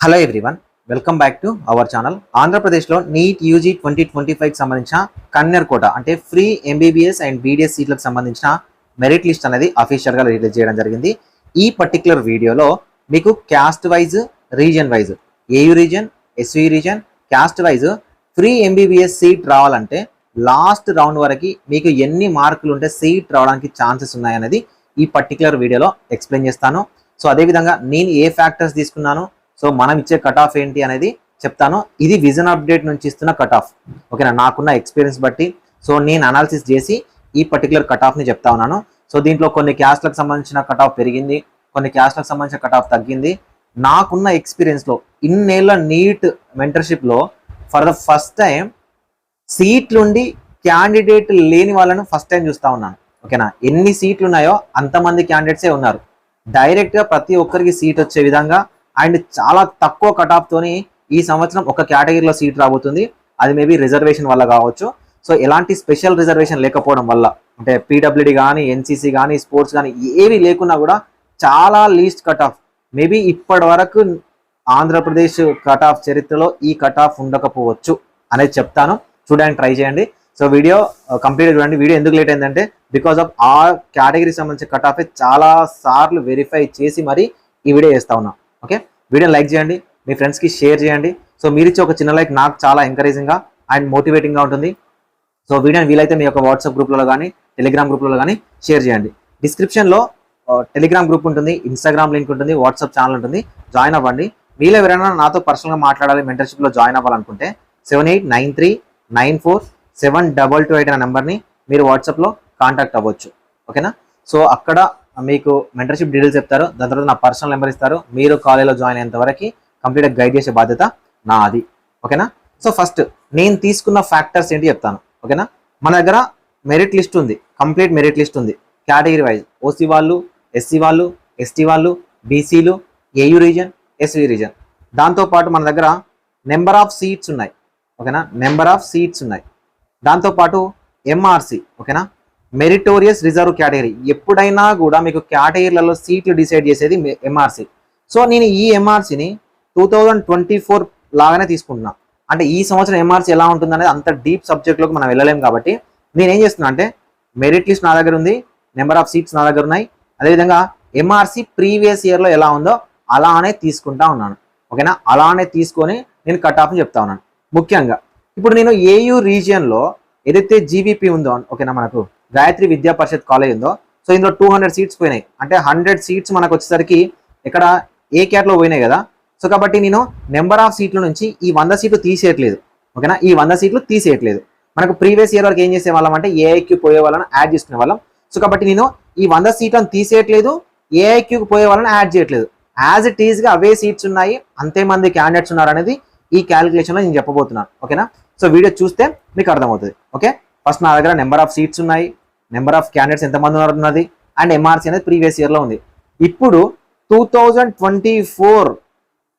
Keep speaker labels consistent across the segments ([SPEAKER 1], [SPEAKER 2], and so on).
[SPEAKER 1] Hello everyone, welcome back to our channel. ఆంధ్రప్రదేశ్లో NEET UG 2025కి సంబంధించిన కన్యర్ కోట అంటే ఫ్రీ ఎంబీబీఎస్ అండ్ బీడీఎస్ సీట్లకు సంబంధించిన మెరిట్ లిస్ట్ అనేది అఫీషియల్గా రిలీజ్ చేయడం జరిగింది. ఈ పర్టికులర్ వీడియోలో మీకు caste wise, reason wise, AU reason, SV reason, caste wise free MBBS seat రావాలంటే లాస్ట్ రౌండ్ వరకు మీకు ఎన్ని మార్కులు ఉంటే సీట్ రావడానికి ఛాన్సెస్ ఉన్నాయనేది ఈ పర్టికులర్ వీడియోలో ఎక్స్ప్లెయిన్ చేస్తాను. సో అదేవిధంగా నేను ఏ ఫ్యాక్టర్స్ తీసుకున్నాను, సో మనం ఇచ్చే కట్ ఆఫ్ ఏంటి అనేది చెప్తాను. ఇది విజన్ అప్డేట్ నుంచి ఇస్తున్న కట్ ఆఫ్, ఓకేనా, నాకున్న ఎక్స్పీరియన్స్ బట్టి. సో నేను అనాలిసిస్ చేసి ఈ పర్టికులర్ కట్ ఆఫ్ని చెప్తా ఉన్నాను. సో దీంట్లో కొన్ని క్యాస్ట్లకు సంబంధించిన కట్ ఆఫ్ పెరిగింది, కొన్ని క్యాస్ట్లకు సంబంధించిన కట్ ఆఫ్ తగ్గింది. నాకున్న ఎక్స్పీరియన్స్లో ఇన్నేళ్ళ నీట్ మెంటర్షిప్లో ఫర్ ద ఫస్ట్ టైం సీట్లుండి క్యాండిడేట్ లేని వాళ్ళను ఫస్ట్ టైం చూస్తూ ఉన్నాను. ఓకేనా, ఎన్ని సీట్లు ఉన్నాయో అంతమంది క్యాండిడేట్సే ఉన్నారు. డైరెక్ట్గా ప్రతి ఒక్కరికి సీట్ వచ్చే విధంగా అండ్ చాలా తక్కువ కట్ ఆఫ్ తోని ఈ సంవత్సరం ఒక కేటగిరీలో సీట్ రాబోతుంది. అది మేబీ రిజర్వేషన్ వల్ల కావచ్చు. సో ఎలాంటి స్పెషల్ రిజర్వేషన్ లేకపోవడం వల్ల, అంటే పీడబ్ల్యూడి కానీ, ఎన్సీసీ కానీ, స్పోర్ట్స్ కానీ ఏవి లేకున్నా కూడా చాలా లీస్ట్ కట్ ఆఫ్, మేబీ ఇప్పటి వరకు ఆంధ్రప్రదేశ్ కట్ ఆఫ్ చరిత్రలో ఈ కట్ ఆఫ్ ఉండకపోవచ్చు అనేది చెప్తాను. చూడడానికి ట్రై చేయండి. సో వీడియో కంప్లీట్ చూడండి. వీడియో ఎందుకు లేట్ అయిందంటే బికాస్ ఆఫ్ ఆ కేటగిరీకి సంబంధించిన కట్ ఆఫ్ చాలా సార్లు వెరిఫై చేసి మరి ఈ వీడియో చేస్తా ఉన్నాం. ఓకే, వీడియోని లైక్ చేయండి, మీ ఫ్రెండ్స్కి షేర్ చేయండి. సో మీరు ఇచ్చే ఒక చిన్న లైక్ నాకు చాలా ఎంకరేజింగ్గా అండ్ మోటివేటింగ్గా ఉంటుంది. సో వీడియోని వీలైతే మీ యొక్క వాట్సాప్ గ్రూప్లలో కానీ, టెలిగ్రామ్ గ్రూప్లలో కానీ షేర్ చేయండి. డిస్క్రిప్షన్లో టెలిగ్రామ్ గ్రూప్ ఉంటుంది, ఇన్స్టాగ్రామ్ లింక్ ఉంటుంది, వాట్సాప్ ఛానల్ ఉంటుంది, జాయిన్ అవ్వండి. మీలో ఎవరైనా నాతో పర్సనల్గా మాట్లాడాలి, మెంటర్షిప్లో జాయిన్ అవ్వాలనుకుంటే 7893947228 అనే నెంబర్ని మీరు వాట్సాప్లో కాంటాక్ట్ అవ్వచ్చు. ఓకేనా, సో అక్కడ మీకు మెంటర్షిప్ డీటెయిల్స్ చెప్తారు, దాని తర్వాత నా పర్సనల్ నెంబర్ ఇస్తారు. మీరు కాలేజ్లో జాయిన్ అయ్యేంత వరకు కంప్లీట్గా గైడ్ చేసే బాధ్యత నాది. ఓకేనా, సో ఫస్ట్ నేను తీసుకున్న ఫ్యాక్టర్స్ ఏంటి చెప్తాను. ఓకేనా, మన దగ్గర మెరిట్ లిస్ట్ ఉంది, కంప్లీట్ మెరిట్ లిస్ట్ ఉంది కేటగిరీ వైజ్. ఓసీ వాళ్ళు, ఎస్సీ వాళ్ళు, ఎస్టీ వాళ్ళు, బీసీలు, ఏయూ రీజన్, ఎస్వీ రీజన్. దాంతోపాటు మన దగ్గర నెంబర్ ఆఫ్ సీట్స్ ఉన్నాయి. ఓకేనా, నెంబర్ ఆఫ్ సీట్స్ ఉన్నాయి. దాంతోపాటు ఎంఆర్సి, ఓకేనా, మెరిటోరియస్ రిజర్వ్ కేటగిరీ. ఎప్పుడైనా కూడా మీకు కేటగిరీలలో సీట్లు డిసైడ్ చేసేది ఎంఆర్సి. సో నేను ఈ ఎంఆర్సిని 2024 లాగానే తీసుకుంటున్నా. అంటే ఈ సంవత్సరం ఎంఆర్సి ఎలా ఉంటుంది అనేది అంత డీప్ సబ్జెక్ట్లోకి మనం వెళ్ళలేము. కాబట్టి నేను ఏం చేస్తున్నా అంటే మెరిట్ లిస్ట్ నా దగ్గర ఉంది, నెంబర్ ఆఫ్ సీట్స్ నా దగ్గర ఉన్నాయి, అదేవిధంగా ఎంఆర్సి ప్రీవియస్ ఇయర్లో ఎలా ఉందో అలానే తీసుకుంటా ఉన్నాను. ఓకేనా, అలానే తీసుకొని నేను కట్ ఆఫ్ని చెప్తా ఉన్నాను. ముఖ్యంగా ఇప్పుడు నేను ఏయూ రీజియన్లో ఏదైతే జీవీపీ ఉందో, ఓకేనా, మనకు గాయత్రి విద్యా పరిషత్ కాలేజ్ ఉందో, సో ఇందులో 200 సీట్స్ పోయినాయి. అంటే 100 సీట్స్ మనకు వచ్చేసరికి ఇక్కడ ఏ క్యాట్లో పోయినాయి కదా. సో కాబట్టి నేను నెంబర్ ఆఫ్ సీట్ల నుంచి ఈ 100 సీట్లు తీసేయట్లేదు. ఓకేనా, ఈ 100 సీట్లు తీసేయట్లేదు. మనకు ప్రీవియస్ ఇయర్ వరకు ఏం చేసే వాళ్ళం అంటే ఏఐక్యూ పోయే వాళ్ళని యాడ్ చేసుకునే వాళ్ళం. సో కాబట్టి నేను ఈ 100 సీట్లను తీసేయట్లేదు, ఏఐక్యూకి పోయే వాళ్ళని యాడ్ చేయట్లేదు. యాజ్ ఇట్ ఈజ్గా అవే సీట్స్ ఉన్నాయి, అంతే మంది క్యాండిడేట్స్ ఉన్నారు అనేది ఈ క్యాలిక్యులేషన్లో నేను చెప్పబోతున్నాను. ఓకేనా, సో వీడియో చూస్తే మీకు అర్థమవుతుంది. ఓకే, ఫస్ట్ నా దగ్గర నెంబర్ ఆఫ్ సీట్స్ ఉన్నాయి, నెంబర్ ఆఫ్ క్యాండిడేట్స్ ఎంతమంది ఉన్నారు ఉన్నది, అండ్ ఎంఆర్సీ అనేది ప్రీవియస్ ఇయర్లో ఉంది. ఇప్పుడు 2024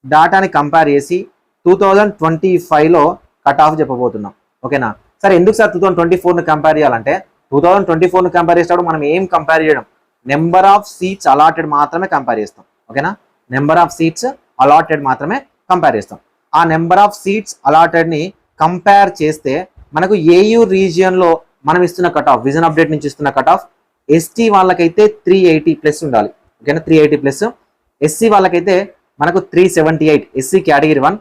[SPEAKER 1] డాటాని కంపేర్ చేసి 2025లో కట్ ఆఫ్ చెప్పబోతున్నాం. ఓకేనా, సరే ఎందుకు సార్ 2024ని కంపేర్ చేయాలంటే 2024ని కంపేర్ చేసేటప్పుడు మనం ఏం కంపేర్ చేయడం, నెంబర్ ఆఫ్ సీట్స్ అలాటెడ్ మాత్రమే కంపేర్ చేస్తాం. ఓకేనా, నెంబర్ ఆఫ్ సీట్స్ అలాటెడ్ మాత్రమే కంపేర్ చేస్తాం. ఆ నెంబర్ ఆఫ్ సీట్స్ అలాటెడ్ని కంపేర్ చేస్తే మనకు ఏయూ రీజియన్లో మనం ఇస్తున్న కట్ ఆఫ్, విజన్ అప్డేట్ నుంచి ఇస్తున్న కట్ ఆఫ్ ఎస్టీ వాళ్ళకైతే 380+ ఉండాలి. ఓకేనా, 380+. ఎస్సీ వాళ్ళకైతే మనకు 378, SC category 1,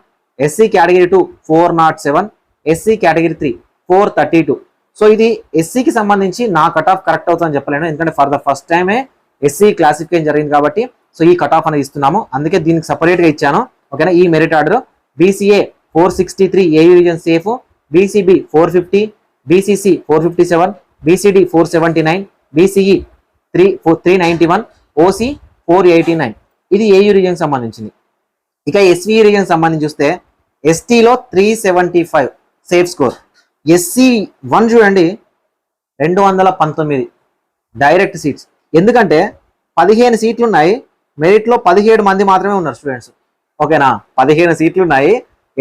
[SPEAKER 1] SC category 2 407, SC category 3 432. So ఇది ఎస్సీకి సంబంధించి నా కట్ ఆఫ్ కరెక్ట్ అవుతుందని చెప్పలేను, ఎందుకంటే ఫర్ ద ఫస్ట్ టైమే ఎస్సీ క్లాసిఫికేషన్ జరిగింది కాబట్టి. సో ఈ కట్ ఆఫ్ అనేది ఇస్తున్నాము, అందుకే దీనికి సపరేట్గా ఇచ్చాను. ఓకేనా, ఈ merit order BCA 463 AU region safe, BCB 450, BCC 457, BCD 479, BCE 391, OC 489. ఇది ఏయూ రీజన్ సంబంధించింది. ఇక ఎస్వీ రీజన్ సంబంధించి చూస్తే ఎస్టీలో 375 సేఫ్ స్కోర్, ఎస్సీ 1 చూడండి 219 డైరెక్ట్ సీట్స్. ఎందుకంటే 15 సీట్లు ఉన్నాయి, మెరిట్లో 17 మంది మాత్రమే ఉన్నారు స్టూడెంట్స్. ఓకేనా, 15 సీట్లు ఉన్నాయి,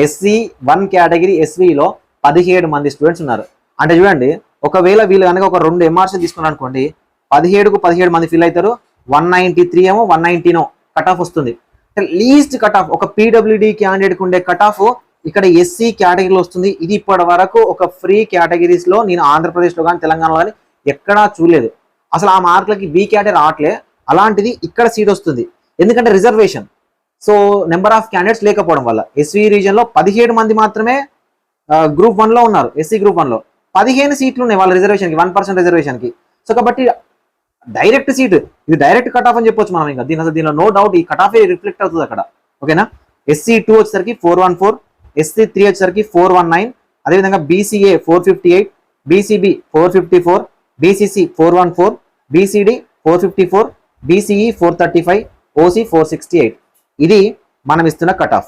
[SPEAKER 1] ఎస్సీ 1 కేటగిరీ ఎస్వీలో 17 మంది స్టూడెంట్స్ ఉన్నారు. అంటే చూడండి, ఒకవేళ వీళ్ళు కనుక ఒక 2 ఎంఆర్సీ తీసుకున్నారు అనుకోండి, 17కు 17 మంది ఫిల్ అవుతారు, 193 ఏమో 119 కట్ ఆఫ్ వస్తుంది. లీస్ట్ కట్ ఆఫ్ ఒక పీడబ్ల్యూడి క్యాండిడేట్ ఉండే కట్ ఆఫ్ ఇక్కడ ఎస్సీ కేటగిరీలో వస్తుంది. ఇది ఇప్పటి వరకు ఒక ఫ్రీ కేటగిరీస్ లో నేను ఆంధ్రప్రదేశ్లో కానీ తెలంగాణలో కానీ ఎక్కడా చూడలేదు. అసలు ఆ మార్కులకి బి కేటగిరీ రావట్లే. అలాంటిది ఇక్కడ సీట్ వస్తుంది ఎందుకంటే reservation. So number of candidates లేకపోవడం వల్ల ఎస్వీ రీజన్ లో 17 మంది మాత్రమే గ్రూప్ 1 లో ఉన్నారు. ఎస్సీ గ్రూప్ 1 లో 15 సీట్లు ఉన్నాయి వాళ్ళ రిజర్వేషన్ కి, 1% రిజర్వేషన్ కి. సో కాబట్టి డైరెక్ట్ సీట్, ఇది డైరెక్ట్ కట్ ఆఫ్ అని చెప్పొచ్చు మనం. ఇంకా దీనిలో నో డౌట్ ఈ కట్ ఆఫ్ రిఫ్లెక్ట్ అవుతుంది అక్కడ. ఓకేనా. SC2 వచ్చేసరికి 414, SC3 వచ్చేసరికి 419, అదేవిధంగా BCA 458, BCB 454, BCC 414, BCD 454, BCE 435, OC 468. ఇది మనం ఇస్తున్న కట్ ఆఫ్.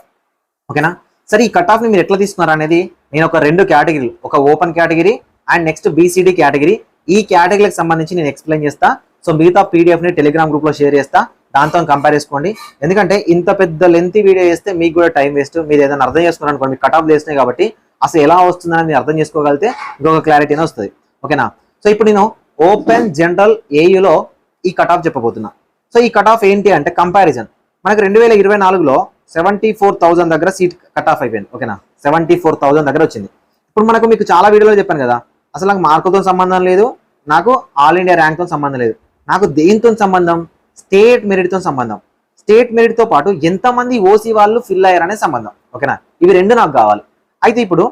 [SPEAKER 1] ఓకేనా. సరే ఈ కట్ ఆఫ్ ని మీరు ఎట్లా తీసుకున్నారు అనేది నేను ఒక 2 కేటగిరీలు, ఒక open category and next BCD category, ఈ కేటగిరీకి సంబంధించి నేను ఎక్స్ప్లెయిన్ చేస్తా. సో మిగతా PDF ని టెలిగ్రామ్ గ్రూప్ లో షేర్ చేస్తా, దాంతో కంపేర్ చేసుకోండి. ఎందుకంటే ఇంత పెద్ద లెంత్ వీడియో చేస్తే మీకు కూడా టైం వేస్ట్. మీరు ఏదైనా అర్థం చేసుకున్నారు అనుకోండి, మీకు కట్ ఆఫ్ చేస్తున్నాయి కాబట్టి అసలు ఎలా వస్తుందని మీరు అర్థం చేసుకోగలిగితే ఇంకొక క్లారిటీనే వస్తుంది. ఓకేనా. సో ఇప్పుడు నేను ఓపెన్ జనరల్ ఏయులో ఈ కట్ ఆఫ్ చెప్పబోతున్నా. సో ఈ కట్ ఆఫ్ ఏంటి అంటే కంపారిజన్. మనకు 2024లో 74,000 దగ్గర సీట్ కట్ ఆఫ్ అయిపోయింది. ఓకేనా. 74,000 దగ్గర వచ్చింది. ఇప్పుడు మీకు చాలా వీడియోలో చెప్పాను కదా, అసలు నాకు మార్కులతో సంబంధం లేదు, నాకు ఆల్ ఇండియా ర్యాంక్తో సంబంధం లేదు, నాకు దేనితో సంబంధం, స్టేట్ మెరిట్తో సంబంధం. స్టేట్ మెరిట్తో పాటు ఎంతమంది ఓసీ వాళ్ళు ఫిల్ అయ్యారనే సంబంధం. ఓకేనా. ఇవి 2 నాకు కావాలి. అయితే ఇప్పుడు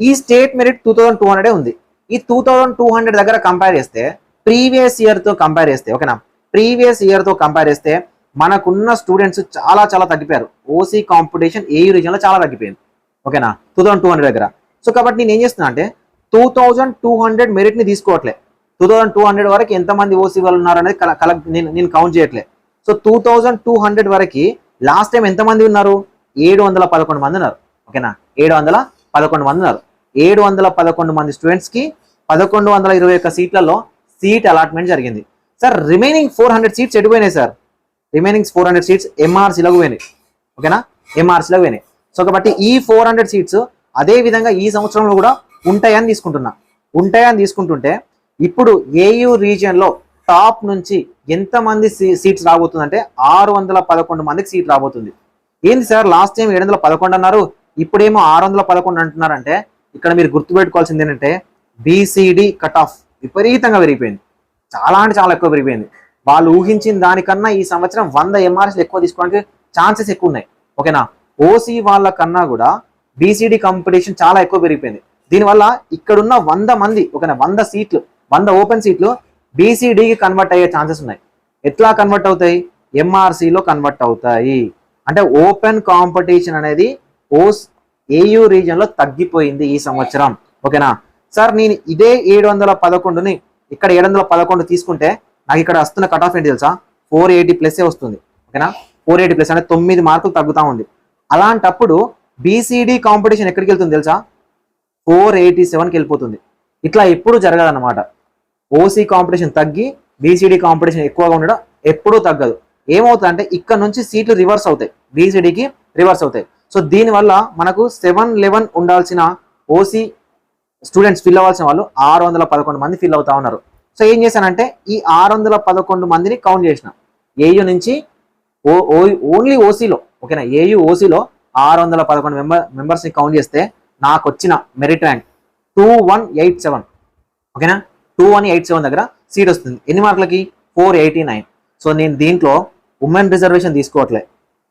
[SPEAKER 1] ఈ స్టేట్ మెరిట్ 2200 ఉంది. ఈ 2200 దగ్గర కంపేర్ చేస్తే ప్రీవియస్ ఇయర్తో కంపేర్ చేస్తే, ఓకేనా, ప్రీవియస్ ఇయర్తో కంపేర్ చేస్తే మనకున్న స్టూడెంట్స్ చాలా చాలా తగ్గిపోయారు. ఓసీ కాంపిటీషన్ ఏయూ రీజన్లో చాలా తగ్గిపోయింది. ఓకేనా. 2200 దగ్గర. సో కాబట్టి నేను ఏం చేస్తున్నా అంటే 2200 మెరిట్ని తీసుకోవట్లే, 2200 వరకు ఎంతమంది ఓసీ వాళ్ళు ఉన్నారు అనేది నేను కౌంట్ చేయట్లే. సో 2200 వరకు లాస్ట్ టైం ఎంతమంది ఉన్నారు, 711 మంది ఉన్నారు. ఓకేనా. 711 మంది ఉన్నారు. 711 మంది స్టూడెంట్స్ కి 1121 సీట్లలో సీట్ అలాట్మెంట్ జరిగింది. సార్ రిమైనింగ్ 400 సీట్స్ ఎడిపోయినాయి సార్. రిమైనింగ్ 400 సీట్స్ MRCలకు పోయినాయి. ఓకేనా. MRCలకు పోయినాయి. సో కాబట్టి ఈ 400 సీట్స్ అదే విధంగా ఈ సంవత్సరంలో కూడా ఉంటాయని తీసుకుంటుంటే ఇప్పుడు ఏయూ రీజియన్ లో టాప్ నుంచి ఎంతమంది సీట్స్ రాబోతుందంటే 611 మందికి సీట్ రాబోతుంది. ఏంది సార్ లాస్ట్ టైం 711 అన్నారు, ఇప్పుడేమో 611 అంటున్నారంటే ఇక్కడ మీరు గుర్తుపెట్టుకోవాల్సింది ఏంటంటే BCD కట్ ఆఫ్ విపరీతంగా పెరిగిపోయింది. చాలా అంటే చాలా ఎక్కువ పెరిగిపోయింది. వాళ్ళు ఊహించిన దానికన్నా ఈ సంవత్సరం 100 MRCలు ఎక్కువ తీసుకోవడానికి ఛాన్సెస్ ఎక్కువ ఉన్నాయి. ఓకేనా. ఓసీ వాళ్ళ కన్నా కూడా BCD కాంపిటీషన్ చాలా ఎక్కువ పెరిగిపోయింది. దీనివల్ల ఇక్కడున్న 100 మంది, ఓకేనా, 100 సీట్లు, 100 ఓపెన్ సీట్లు BCDకి కన్వర్ట్ అయ్యే ఛాన్సెస్ ఉన్నాయి. ఎట్లా కన్వర్ట్ అవుతాయి, MRCలో కన్వర్ట్ అవుతాయి. అంటే ఓపెన్ కాంపిటీషన్ అనేది ఏయూ రీజన్ లో తగ్గిపోయింది ఈ సంవత్సరం. ఓకేనా. సార్ నేను ఇదే 711ని ఇక్కడ 711 తీసుకుంటే నాకు ఇక్కడ వస్తున్న కట్ ఆఫ్ ఏంటి తెలుసా, 480+ వస్తుంది. ఓకేనా. 480+ అంటే 9 మార్కులు తగ్గుతా ఉంది. అలాంటప్పుడు BCD కాంపిటీషన్ ఎక్కడికి వెళ్తుంది తెలుసా, 487కి వెళ్ళిపోతుంది. ఇట్లా ఎప్పుడు జరగదన్నమాట. ఓసీ కాంపిటీషన్ తగ్గి BCD కాంపిటీషన్ ఎక్కువగా ఉండడం ఎప్పుడూ తగ్గదు. ఏమవుతుంది అంటే ఇక్కడ నుంచి సీట్లు రివర్స్ అవుతాయి, BCDకి రివర్స్ అవుతాయి. సో దీనివల్ల మనకు 711 ఉండాల్సిన ఓసీ స్టూడెంట్స్ ఫిల్ అవ్వాల్సిన వాళ్ళు 611 మంది ఫిల్ అవుతా ఉన్నారు. సో ఏం చేశానంటే ఈ 611 మందిని కౌంట్ చేసిన ఏయూ నుంచి ఓన్లీ ఓసీలో. ఓకేనా. ఏయూ ఓసీలో 611 మెంబర్స్ని కౌంట్ చేస్తే నాకు వచ్చిన మెరిట్ ర్యాంక్ 2187. ఓకేనా. 2187 దగ్గర సీట్ వస్తుంది. ఎన్ని మార్కులకి, 489. సో నేను దీంట్లో ఉమెన్ రిజర్వేషన్ తీసుకోవట్లే,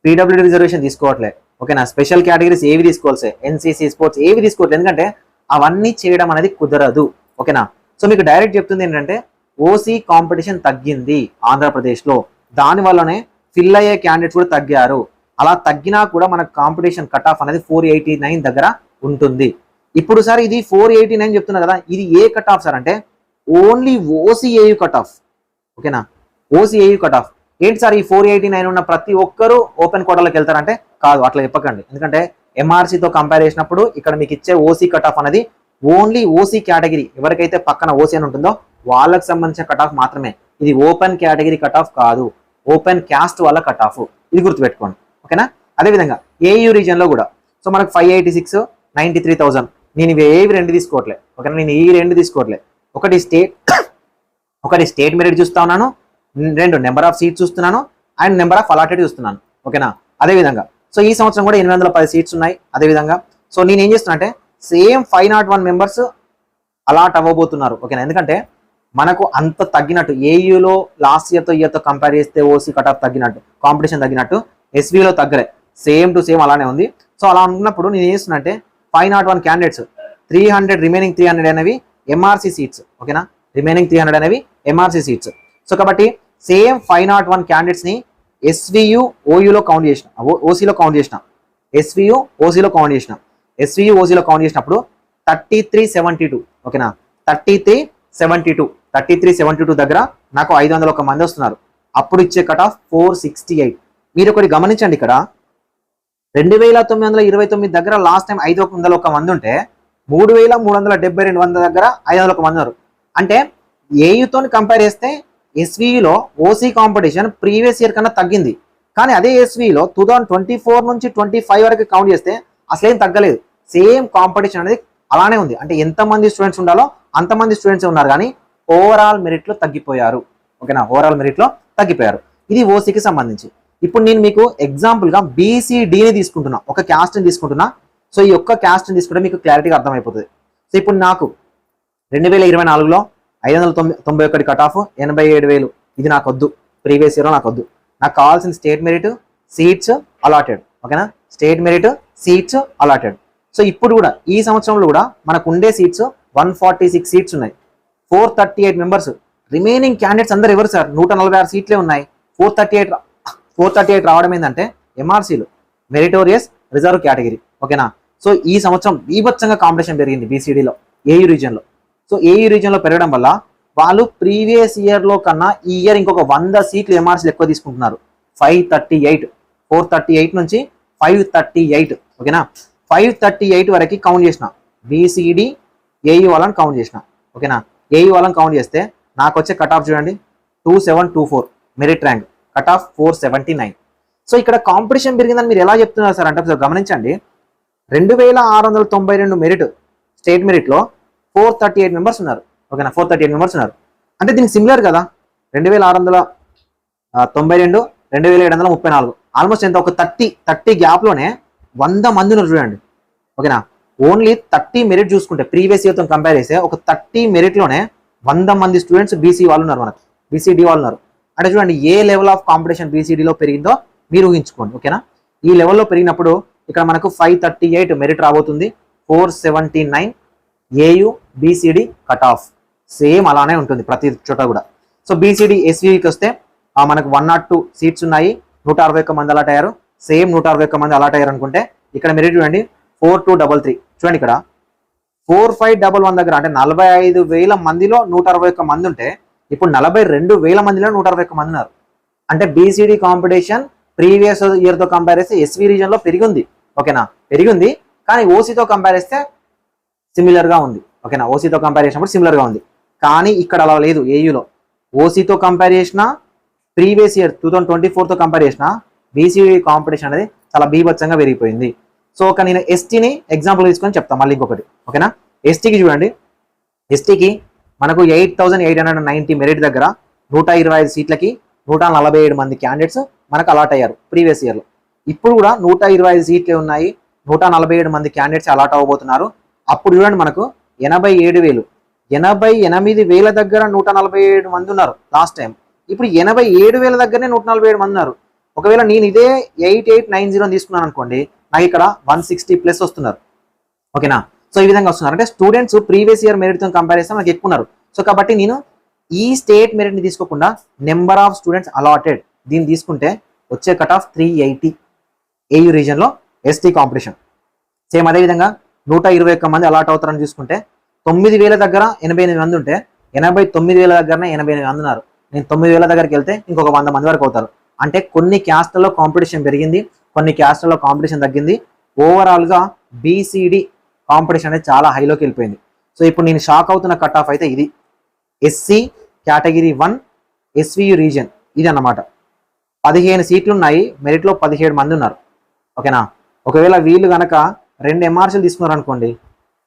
[SPEAKER 1] PWD రిజర్వేషన్ తీసుకోవట్లే. ఓకేనా. స్పెషల్ కేటగిరీస్ ఏవి తీసుకోవాల్సే, NCC స్పోర్ట్స్ ఏవి తీసుకోవట్లేదు, ఎందుకంటే అవన్నీ చేయడం అనేది కుదరదు. ఓకేనా. సో మీకు డైరెక్ట్ చెప్తుంది ఏంటంటే ఓసీ కాంపిటీషన్ తగ్గింది ఆంధ్రప్రదేశ్లో, దానివల్లనే ఫిల్ అయ్యే క్యాండిడేట్స్ కూడా తగ్గారు. అలా తగ్గినా కూడా మనకు కాంపిటీషన్ కట్ ఆఫ్ అనేది 489 దగ్గర ఉంటుంది. ఇప్పుడు సార్ ఇది 489 చెప్తున్నా కదా, ఇది ఏ కట్ ఆఫ్ సార్ అంటే ఓన్లీ OCAU కట్ ఆఫ్. ఓకేనా. OCAU cut off. ఏంటి సార్ ఈ 489 ఉన్న ప్రతి ఒక్కరూ ఓపెన్ కోటాలోకి వెళ్తారంటే కాదు, అట్లా చెప్పకండి. ఎందుకంటే MRCతో కంపేర్ చేసినప్పుడు ఇక్కడ మీకు ఇచ్చే ఓసీ కట్ ఆఫ్ అనేది ఓన్లీ ఓసీ కేటగిరీ, ఎవరికైతే పక్కన ఓసీ అని ఉంటుందో వాళ్ళకి సంబంధించిన కట్ ఆఫ్ మాత్రమే. ఇది ఓపెన్ కేటగిరీ కట్ ఆఫ్ కాదు, ఓపెన్ క్యాస్ట్ వాళ్ళ కట్ ఆఫ్. ఇది గుర్తుపెట్టుకోండి. ఓకేనా. అదేవిధంగా ఏయూ రీజియన్ లో కూడా సో మనకు 586, 93,000. నేను ఇవి ఏవి 2 తీసుకోవట్లే. ఓకేనా. నేను ఈ 2 తీసుకోవట్లే. ఒకటి స్టేట్ మెరిట్ చూస్తా ఉన్నాను, 2 నెంబర్ ఆఫ్ సీట్స్ చూస్తున్నాను, అండ్ నెంబర్ ఆఫ్ అలాటెడ్ చూస్తున్నాను. ఓకేనా. అదేవిధంగా సో ఈ సంవత్సరం కూడా 810 సీట్స్ ఉన్నాయి. అదేవిధంగా సో నేను ఏం చేస్తున్నా అంటే సేమ్ 501 మెంబర్స్ అలాట్ అవ్వబోతున్నారు. ఓకేనా, ఎందుకంటే మనకు అంత తగ్గినట్టు ఏయూలో లాస్ట్ ఇయర్తో కంపేర్ చేస్తే ఓసీ కట్ ఆఫ్ తగ్గినట్టు, కాంపిటీషన్ తగ్గినట్టు ఎస్వీలో తగ్గలే, సేమ్ టు సేమ్ అలానే ఉంది. సో అలా ఉన్నప్పుడు నేను ఏం చేస్తున్నా అంటే 501 క్యాండిడేట్స్ 300 రిమైనింగ్ 300 అనేవి ఎంఆర్సీ సీట్స్. ఓకేనా, రిమైనింగ్ 300 అనేవి ఎంఆర్సీ సీట్స్. సో కాబట్టి సేమ్ 501 క్యాండిడేట్స్ ని ఎస్వియు ఓయూలో కౌంట్ చేసిన, ఓసీలో కౌంట్ చేసిన, ఎస్వియు ఓసీలో కౌంట్ చేసిన, ఎస్వియు ఓసీలో కౌంట్ చేసినప్పుడు 3372. ఓకేనా, 3372 దగ్గర నాకు 501 మంది వస్తున్నారు. అప్పుడు ఇచ్చే కట్ ఆఫ్ 468. మీరు ఒకటి గమనించండి, ఇక్కడ 2929 దగ్గర లాస్ట్ టైం 501 మంది ఉంటే 3372 మంది దగ్గర 501 మంది ఉన్నారు. అంటే ఏయుతో కంపేర్ చేస్తే ఎస్వీలో ఓసీ కాంపిటీషన్ ప్రీవియస్ ఇయర్ కన్నా తగ్గింది. కానీ అదే ఎస్వీలో 2024 నుంచి 25 వరకు కౌంట్ చేస్తే అసలేం తగ్గలేదు. సేమ్ కాంపిటీషన్ అనేది అలానే ఉంది. అంటే ఎంతమంది స్టూడెంట్స్ ఉండాలో అంతమంది స్టూడెంట్స్ ఉన్నారు, కానీ ఓవరాల్ మెరిట్లో తగ్గిపోయారు. ఓకేనా, ఓవరాల్ మెరిట్లో తగ్గిపోయారు. ఇది ఓసీకి సంబంధించి. ఇప్పుడు నేను మీకు ఎగ్జాంపుల్గా బీసీడీని తీసుకుంటున్నా, ఒక క్యాస్ట్ని తీసుకుంటున్నా. సో ఈ ఒక్క క్యాస్ట్ని తీసుకుంటే మీకు క్లారిటీగా అర్థమైపోతుంది. సో ఇప్పుడు నాకు 2024లో 591 కట్ ఆఫ్ 87,000 ఇది నాకు వద్దు, ప్రీవియస్ ఇయర్లో నాకు వద్దు. నాకు కావాల్సిన స్టేట్ మెరిట్, సీట్స్ అలాటెడ్. ఓకేనా, state merit, seats allotted. So ఇప్పుడు కూడా ఈ సంవత్సరంలో కూడా మనకు ఉండే సీట్స్ 146 సీట్స్ ఉన్నాయి, 438 మెంబర్స్. రిమైనింగ్ క్యాండిడేట్స్ అందరు ఎవరు సార్? 146 సీట్లే ఉన్నాయి. 438 రావడం ఏంటంటే ఎంఆర్సీలు, మెరిటోరియస్ రిజర్వ్ కేటగిరీ. ఓకేనా, సో ఈ సంవత్సరం బీభత్సంగా కాంపిటీషన్ పెరిగింది బీసీడీలో, ఏయూ రీజియన్లో. సో ఏయూ రీజియన్లో పెరగడం వల్ల వాళ్ళు ప్రీవియస్ ఇయర్లో కన్నా ఈ ఇయర్ ఇంకొక 100 సీట్లు ఎంఆర్సీలు ఎక్కువ తీసుకుంటున్నారు. 538, 438 నుంచి 538. ఓకేనా, 538 వరకు కౌంట్ చేసిన బీసీడీ ఏయూ వాళ్ళని కౌంట్ చేసిన. ఓకేనా, ఏయూ వాళ్ళని కౌంట్ చేస్తే నాకు వచ్చే కట్ ఆఫ్ చూడండి 2724 merit rank, cut off 479. So ఇక్కడ కాంపిటీషన్ పెరిగిందని మీరు ఎలా చెప్తున్నారు సార్ అంటే గమనించండి, 2692 మెరిట్, స్టేట్ మెరిట్లో 438 మెంబర్స్ ఉన్నారు. ఓకేనా, 438 మెంబర్స్ ఉన్నారు. అంటే దీనికి సిమిలర్ కదా, 2692, 2734, ఆల్మోస్ట్ ఎంత, ఒక 30 గ్యాప్లోనే 100 మంది ఉన్నారు చూడండి. ఓకేనా, ఓన్లీ 30 మెరిట్ చూసుకుంటే ప్రీవియస్ ఇయర్తో కంపేర్ చేస్తే ఒక 30 మెరిట్లోనే 100 మంది స్టూడెంట్స్ బీసీ వాళ్ళు ఉన్నారు, మనకు బీసీడీ వాళ్ళు ఉన్నారు. అంటే చూడండి ఏ లెవెల్ ఆఫ్ కాంపిటీషన్ బీసీడీలో పెరిగిందో మీరు ఊహించుకోండి. ఓకేనా, ఈ లెవెల్లో పెరిగినప్పుడు ఇక్కడ మనకు 538 మెరిట్ రాబోతుంది, 479 AU BCD cut off same అలానే ఉంటుంది ప్రతి చోట కూడా. సో బీసీడీ ఎస్వీకి వస్తే మనకు 102 సీట్స్ ఉన్నాయి, 161 మంది అలాట్ అయ్యారు. సేమ్ 161 మంది అలాట్ అయ్యారు అనుకుంటే ఇక్కడ మెరిట్ చూడండి 4233. చూడండి ఇక్కడ 4511 దగ్గర అంటే 45,000 మందిలో 161 మంది ఉంటే ఇప్పుడు 42,000 మందిలో 161 మంది ఉన్నారు. అంటే బీసీడీ కాంపిటీషన్ ప్రీవియస్ ఇయర్తో కంపేర్ చేస్తే ఎస్వీ రీజన్లో పెరిగింది. ఓకేనా, పెరిగింది, కానీ ఓసీతో కంపేర్ చేస్తే సిమిలర్గా ఉంది. ఓకేనా, ఓసీతో కంపేర్ చేసినప్పుడు సిమిలర్గా ఉంది. కానీ ఇక్కడ అలా లేదు. ఏయూలో ఓసీతో కంపేర్ చేసిన, ప్రీవియస్ ఇయర్ 2024తో కంపేర్ చేసిన బీసీడీ కాంపిటీషన్ అనేది చాలా బీభత్సంగా పెరిగిపోయింది. సో ఒక నేను ఎస్టీని ఎగ్జాంపుల్ తీసుకొని చెప్తాను మళ్ళీ ఇంకొకటి. ఓకేనా, ఎస్టీకి చూడండి, ఎస్టీకి మనకు 8890 మెరిట్ దగ్గర 125 సీట్లకి 147 మంది క్యాండిడేట్స్ మనకు అలాట్ అయ్యారు ప్రీవియస్ ఇయర్లో. ఇప్పుడు కూడా 125 సీట్లే ఉన్నాయి, 147 మంది క్యాండిడేట్స్ అలాట్ అవ్వబోతున్నారు. అప్పుడు చూడండి మనకు 87,000 దగ్గర 147 మంది ఉన్నారు లాస్ట్ టైం. ఇప్పుడు 87,000 దగ్గరనే 147 మంది ఉన్నారు. ఒకవేళ నేను ఇదే 8890 తీసుకున్నాను అనుకోండి, నాకు ఇక్కడ 160+ వస్తున్నారు. ఓకేనా, సో ఈ విధంగా వస్తున్నారు. అంటే స్టూడెంట్స్ ప్రీవియస్ ఇయర్ మెరిట్తో కంపేర్ చేస్తే మనకి ఎక్కువ ఉన్నారు. సో కాబట్టి నేను ఈ స్టేట్ మెరిట్ని తీసుకోకుండా నెంబర్ ఆఫ్ స్టూడెంట్స్ అలాటెడ్ దీన్ని తీసుకుంటే వచ్చే కట్ ఆఫ్ 380 ఏయూ రీజన్లో ఎస్టీ కాంపిటీషన్. సేమ్ అదేవిధంగా 121 మంది అలాట్ అవుతారని చూసుకుంటే 9,000 దగ్గర 88 మంది ఉంటే 89,000 దగ్గరనే 88 మంది ఉన్నారు. నేను 9,000 దగ్గరికి వెళ్తే ఇంకొక 100 మంది వరకు అవుతారు. అంటే కొన్ని క్యాస్ట్లలో కాంపిటీషన్ పెరిగింది, కొన్ని క్యాస్ట్లలో కాంపిటీషన్ తగ్గింది. ఓవరాల్గా బీసీడీ కాంపిటీషన్ అనేది చాలా హైలోకి వెళ్ళిపోయింది. సో ఇప్పుడు నేను షాక్ అవుతున్న కట్ ఆఫ్ అయితే ఇది ఎస్సీ కేటగిరీ 1 ఎస్వియు రీజియన్ ఇది అన్నమాట. 15 సీట్లు ఉన్నాయి, మెరిట్లో 17 మంది ఉన్నారు. ఓకేనా, ఒకవేళ వీళ్ళు కనుక 2 ఎంఆర్సీలు తీసుకున్నారు అనుకోండి.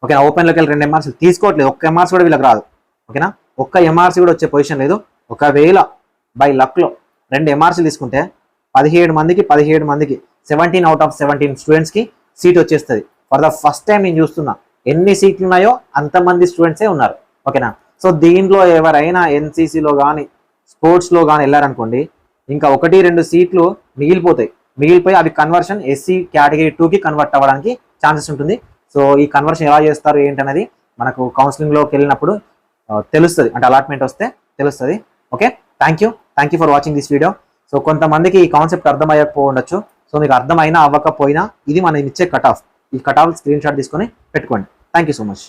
[SPEAKER 1] ఓకేనా, ఓపెన్లోకి వెళ్ళి 2 ఎంఆర్సీలు తీసుకోవట్లేదు, ఒక్క ఎంఆర్సీ కూడా వీళ్ళకి రాదు. ఓకేనా, ఒక్క ఎంఆర్సీ కూడా వచ్చే పొజిషన్ లేదు. ఒకవేళ బై లక్లో 2 ఎంఆర్సీలు తీసుకుంటే 17 మందికి 17 out of 17 స్టూడెంట్స్కి సీట్ వచ్చేస్తుంది. ఫర్ ద ఫస్ట్ టైం నేను చూస్తున్నా, ఎన్ని సీట్లు ఉన్నాయో అంతమంది స్టూడెంట్సే ఉన్నారు. ఓకేనా. సో దీంట్లో ఎవరైనా ఎన్సీసీలో కానీ స్పోర్ట్స్లో కానీ వెళ్ళారనుకోండి, ఇంకా 1-2 సీట్లు మిగిలిపోయి అవి కన్వర్షన్ ఎస్సీ కేటగిరీ 2కి కన్వర్ట్ అవ్వడానికి ఛాన్సెస్ ఉంటుంది. సో ఈ కన్వర్షన్ ఎలా చేస్తారు ఏంటనేది మనకు కౌన్సిలింగ్లోకి వెళ్ళినప్పుడు తెలుస్తుంది, అంటే అలాట్మెంట్ వస్తే తెలుస్తుంది. Okay, thank you for watching this video. So కొంతమందికి ఈ కాన్సెప్ట్ అర్థమయ్యకపోవచ్చు. సో మీకు అర్థమైనా అవ్వకపోయినా ఇది మనం ఇచ్చే కట్ ఆఫ్, ఈ కట్ ఆఫ్ స్క్రీన్ షాట్ తీసుకొని పెట్టుకోండి. Thank you so much.